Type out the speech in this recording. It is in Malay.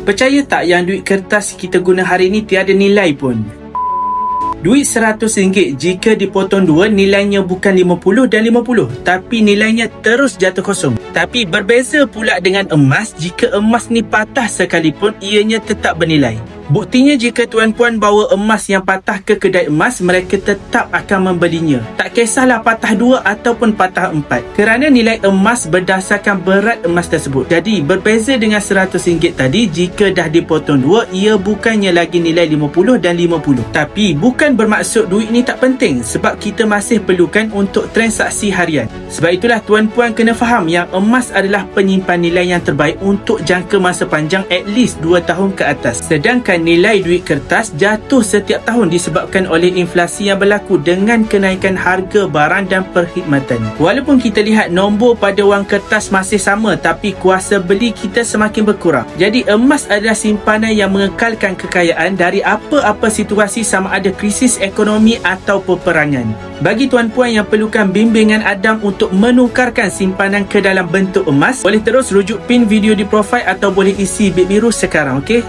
Percaya tak yang duit kertas kita guna hari ni tiada nilai pun? Duit RM100 jika dipotong dua nilainya bukan 50 dan 50, tapi nilainya terus jatuh kosong. Tapi berbeza pula dengan emas, jika emas ni patah sekalipun ianya tetap bernilai. Buktinya jika tuan-puan bawa emas yang patah ke kedai emas, mereka tetap akan membelinya. Tak kisahlah patah 2 ataupun patah 4, kerana nilai emas berdasarkan berat emas tersebut. Jadi berbeza dengan RM100 tadi, jika dah dipotong 2, ia bukannya lagi nilai 50 dan 50. Tapi bukan bermaksud duit ni tak penting, sebab kita masih perlukan untuk transaksi harian. Sebab itulah tuan-puan kena faham yang emas adalah penyimpan nilai yang terbaik untuk jangka masa panjang, at least 2 tahun ke atas. Sedangkan nilai duit kertas jatuh setiap tahun disebabkan oleh inflasi yang berlaku dengan kenaikan harga barang dan perkhidmatan. Walaupun kita lihat nombor pada wang kertas masih sama, tapi kuasa beli kita semakin berkurang. Jadi emas adalah simpanan yang mengekalkan kekayaan dari apa-apa situasi, sama ada krisis ekonomi atau peperangan. Bagi tuan-puan yang perlukan bimbingan Adam untuk menukarkan simpanan ke dalam bentuk emas, boleh terus rujuk pin video di profil atau boleh isi bit biru sekarang, okey?